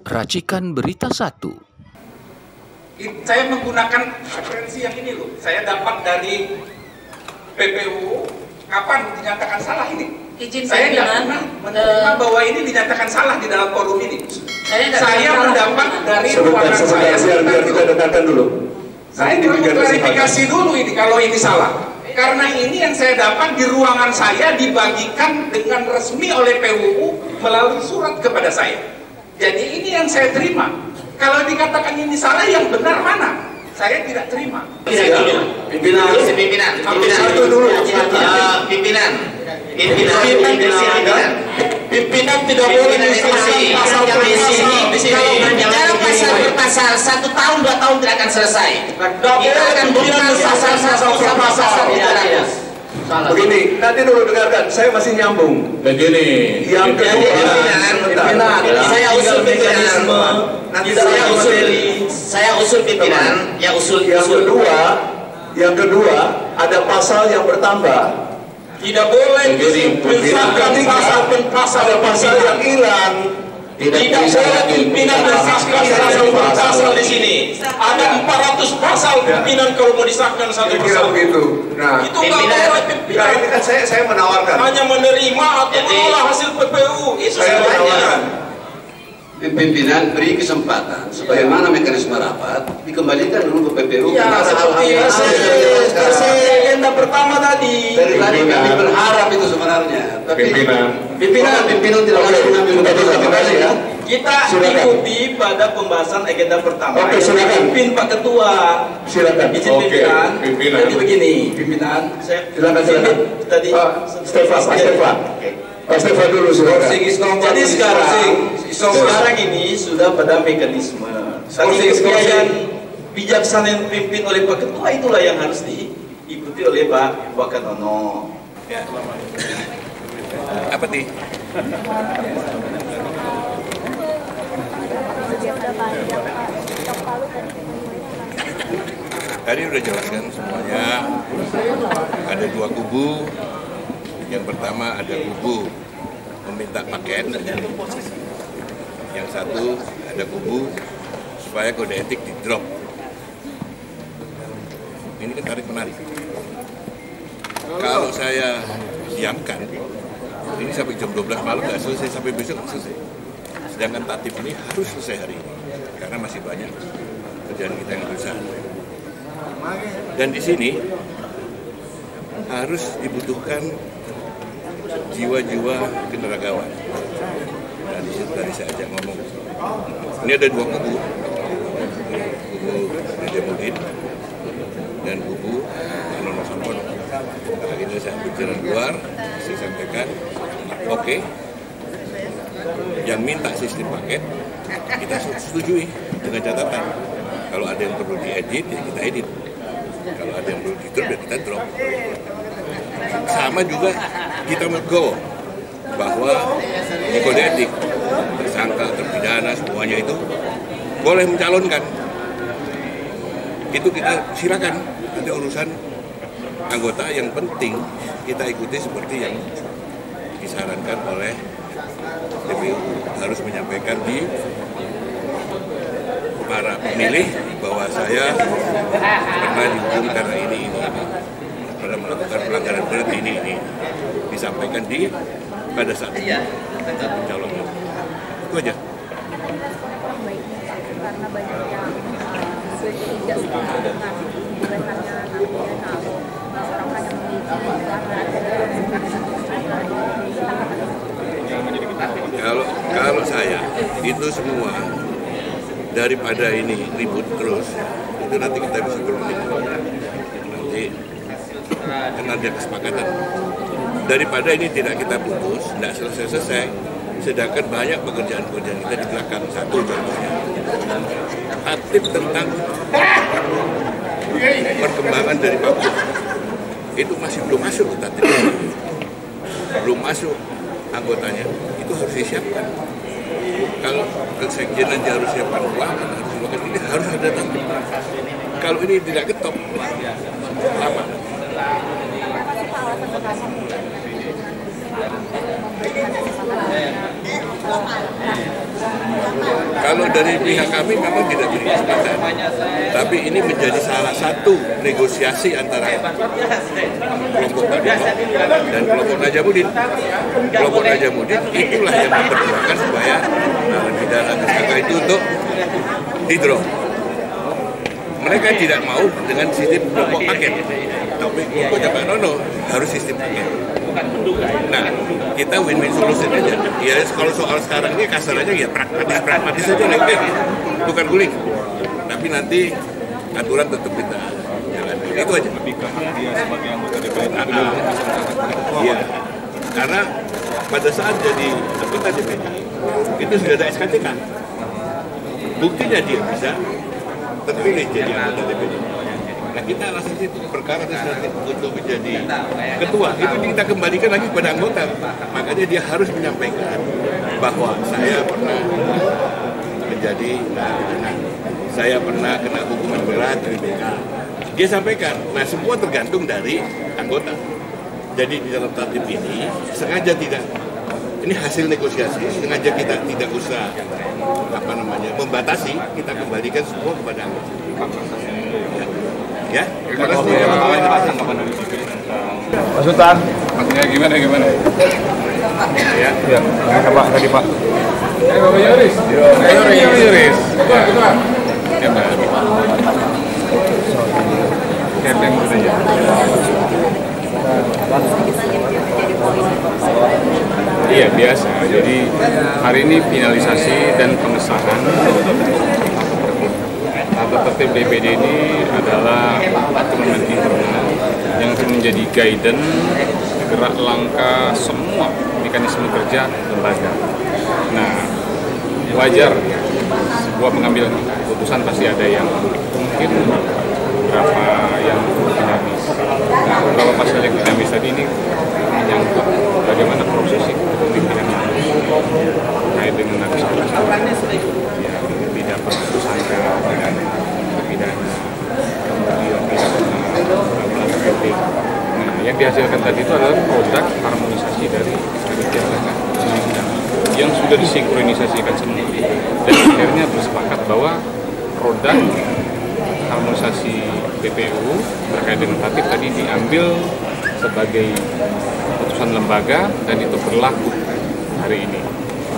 Racikan Berita 1. Saya menggunakan referensi yang ini loh. Saya dapat dari PPU. Kapan dinyatakan salah ini? Saya tidak pernah menerima bahwa ini dinyatakan salah di dalam forum ini. Saya mendapat dari ruangan saya. Biar kita dengarkan dulu. Saya perlu klarifikasi dulu ini kalau ini salah. Karena ini yang saya dapat di ruangan saya dibagikan dengan resmi oleh PWU melalui surat kepada saya. Jadi ini yang saya terima. Kalau dikatakan ini salah, yang benar mana? Saya tidak terima. Pimpinan tidak boleh diskusi pasal per pasal 1 tahun 2 tahun tidak akan selesai. Kita akan buka pasal. Begini, nanti dulu dengarkan. Saya masih nyambung. Begini. Yang kedua, saya usul pimpinan. Yang kedua, ada pasal yang bertambah. Tidak boleh disahkan pasal yang hilang. Tidak boleh pimpinan mensahkan pasal di sini. Ada 400 pasal pimpinan kalau mau disahkan satu pasal. Begitu. Nah, itu nggak boleh pimpinan. Ini kan saya menawarkan. Hanya menerima atau menolak hasil PPU. Itu saya menawarkan. Pimpinan beri kesempatan sebagaimana mekanisme rapat dikembalikan dulu ke PPU. Ya, seperti agenda pertama tadi. Dari tadi kami berharap itu sebenarnya. Tapi pimpinan tidak boleh mengambil keputusan ya. Kita ikuti pada pembahasan agenda pertama. Oke, silakan. Pimpin Pak Ketua. Silakan. Izin pimpinan. Jadi begini, pimpinan. Silakan. Tadi Pak Stefan dulu silakan. Jadi sekarang ini sudah pada mekanisme. Tadi kebijakan bijaksana yang dipimpin oleh Pak Ketua itulah yang harus diikuti oleh Pak Wakatono. Ya. Apa nih? Tadi udah jelaskan semuanya. Ada 2 kubu. Yang pertama ada kubu meminta paket. Yang satu ada kubu supaya kode etik di drop. Ini kan tarik menarik. Kalau saya diamkan, ini sampai jam 12 malam nggak selesai, sampai besok nggak selesai. Sedangkan tatip ini harus selesai hari ini, karena masih banyak kerjaan kita yang besar. Dan di sini harus dibutuhkan jiwa-jiwa keneragawan. Nah, di situ tadi saya ajak ngomong. Ini ada 2 kubu, kubu Dede Mudin dan kubu Anono Sampono. Karena itu saya ambil jalan keluar, saya sampaikan, oke, yang minta sistem paket kita setujui dengan catatan. Kalau ada yang perlu diedit, ya kita edit. Kalau ada yang perlu di-drop, ya kita drop. Sama juga kita menggo bahwa di kode etik tersangka, terpidana, semuanya itu boleh mencalonkan. Itu kita silakan. Nanti urusan anggota, yang penting kita ikuti seperti yang disarankan oleh PPU, harus menyampaikan di para pemilih bahwa saya pernah dihukum karena ini, pernah melakukan pelanggaran berat ini, disampaikan pada saat pencalonan. Itu aja. Karena banyak yang tidak setuju dengan buletannya nanti masyarakat yang kalau saya itu semua daripada ini ribut terus, itu nanti kita bisa berunding. Nanti kan ada kesepakatan. Daripada ini tidak kita putus, tidak selesai-selesai, sedangkan banyak pekerjaan-pekerjaan kita di belakang. Satu contohnya, tatip tentang perkembangan dari Papua itu masih belum masuk ke tatip, belum masuk anggotanya, itu harus disiapkan. Kalau sekjen nanti harus siapkan uang, ini harus ada tatip. Kalau ini tidak ketop, lama. Kalau dari pihak kami memang tidak beri kesempatan, tapi ini menjadi salah satu negosiasi antara kelompok Baduno dan kelompok Najamuddin. Kelompok Najamuddin itulah yang memperjuangkan supaya Narapidana tersangka itu untuk di-drop. Mereka tidak mau dengan sistem kelompok paket, tapi kelompoknya Pak Nono harus sistem paket. Nah, kita win-win solution aja. Ya, kalau soal sekarang ini kasarannya ya pragmatis aja nih, bukan guling. Tapi nanti aturan tetap kita jalankan. Itu aja. Lebih ke hak dia sebagai anggota DPD. Iya. Karena pada saat jadi anggota DPD itu sudah ada SKTK. Buktinya dia bisa terpilih jadi anggota DPD. Nah, kita alasan itu perkara untuk menjadi ketua itu kita kembalikan lagi kepada anggota. Makanya dia harus menyampaikan bahwa saya pernah menjadi saya pernah kena hukuman berat dari BK. Dia sampaikan. Nah, semua tergantung dari anggota. Jadi di dalam tatip ini sengaja tidak, ini hasil negosiasi, sengaja kita tidak usah membatasi, kita kembalikan semua kepada anggota. Ya, Terima kasih Pak Sultan. Maksudnya gimana? Ya, Pak tadi Pak. Bapak Yoris. Yoris. Ya, Pak. Yang saja. Iya, biasa. Jadi hari ini finalisasi dan pengesahan tata tertib DPD ini adalah aturan internal yang akan menjadi guidance gerak langkah semua mekanisme kerja lembaga. Nah, wajar sebuah pengambilan keputusan pasti ada yang mungkin beberapa yang dinamis. Beberapa pasal yang dinamis tadi ini menyangkut bagaimana proses kepemimpinan terkait dengan tidak pernah tersangka dengan pidana, kemudian tidak pernah melanggar etik. Nah, yang dihasilkan tadi itu adalah produk harmonisasi dari kebijakan yang sudah disinkronisasikan semua, dan akhirnya bersepakat bahwa produk harmonisasi PPU terkait dengan tatip tadi diambil sebagai putusan lembaga dan itu berlaku hari ini.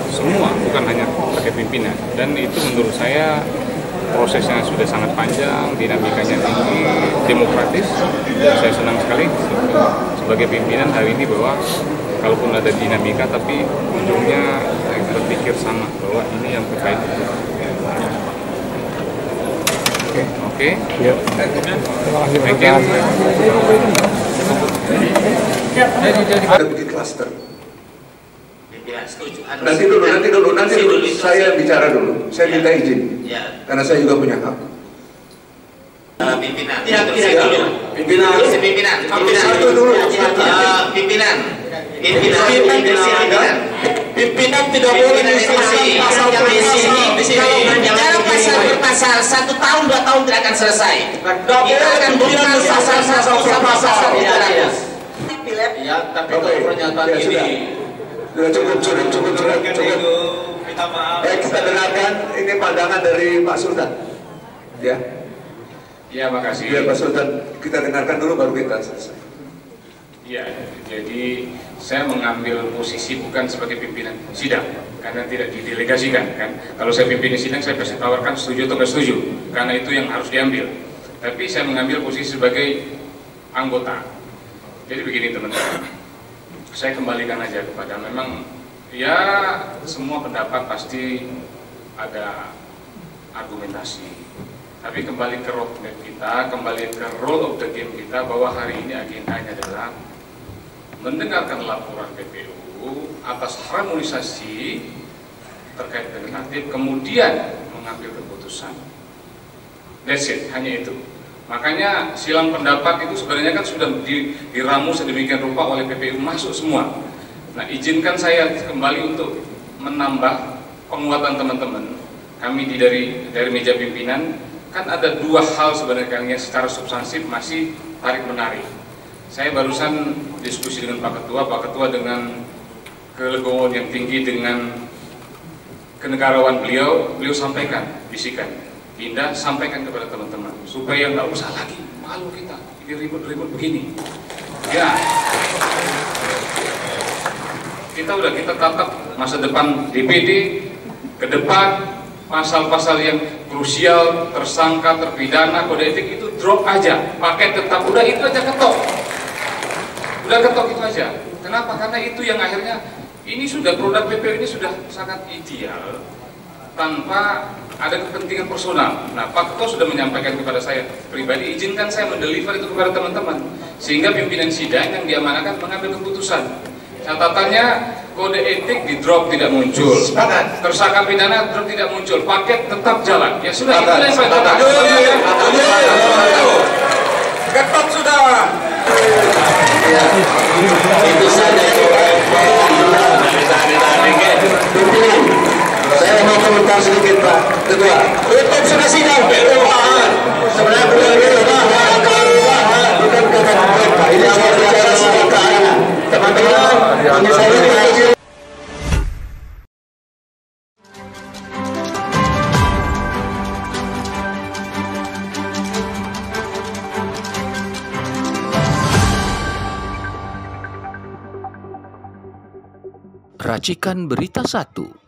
Semua, bukan hanya terkait pimpinan, dan itu menurut saya prosesnya sudah sangat panjang, dinamikanya tinggi, demokratis. Saya senang sekali sebagai pimpinan hari ini bahwa kalaupun ada dinamika, tapi ujungnya saya berpikir sama bahwa ini yang terkait. Oke. Ya. Terima kasih Pak. Ada bikin klaster. Nanti dulu, saya bicara dulu. Saya minta izin, karena saya juga punya hak. Pimpinan. Pimpinan tidak boleh disangsi pasal kalau pasal berpasal 1 tahun 2 tahun tidak akan selesai. Kita akan bongkar pasal Ya, tapi kalau pernyataan ini Sudah cukup. Kita dengarkan ini pandangan dari Pak Sultan. Ya. Ya, makasih. Biar Pak Sultan kita dengarkan dulu baru kita selesai. Ya, jadi saya mengambil posisi bukan sebagai pimpinan sidang karena tidak didelegasikan kan. Kalau saya pimpinan sidang saya pasti tawarkan setuju atau nggak setuju karena itu yang harus diambil. Tapi saya mengambil posisi sebagai anggota. Jadi begini teman-teman, saya kembalikan aja kepada memang ya semua pendapat pasti ada argumentasi. Tapi kembali ke roadmap kita, kembali ke rule of the game kita bahwa hari ini agendanya adalah mendengarkan laporan PPU atas harmonisasi terkait dengan tatip, kemudian mengambil keputusan. That's it, hanya itu. Makanya silang pendapat itu sebenarnya kan sudah diramu sedemikian rupa oleh PPU, masuk semua. Nah, izinkan saya kembali untuk menambah penguatan teman-teman. Kami dari meja pimpinan kan ada 2 hal sebenarnya yang secara substansif masih tarik menarik. Saya barusan diskusi dengan Pak Ketua dengan kelegowoan yang tinggi dengan kenegarawan beliau sampaikan, bisikan, Indah sampaikan kepada teman-teman supaya nggak usah lagi malu kita ini ribut-ribut begini. Ya, kita tatap masa depan DPD ke depan, pasal-pasal yang krusial, tersangka, terpidana, kode etik itu drop aja, pakai tetap, udah itu aja ketok itu aja. Kenapa? Karena itu yang akhirnya ini sudah produk PPU ini sudah sangat ideal tanpa ada kepentingan personal. Nah, Pak Ketua sudah menyampaikan kepada saya pribadi, izinkan saya mendeliver itu kepada teman-teman, sehingga pimpinan sidang yang diamanakan mengambil keputusan. Catatannya, kode etik di drop tidak muncul, tersangka pidana drop tidak muncul, paket tetap jalan. Ya sudah, itu yang saya katakan. Ketok sudah. Itu saja. Saya mau komentar sedikit, Pak Ketua. Tutup sudah sidang. Sebenarnya bukan kata Pak. Ini saya bicara sidang keamanan. Teman-teman, kami saya Racikan Berita 1.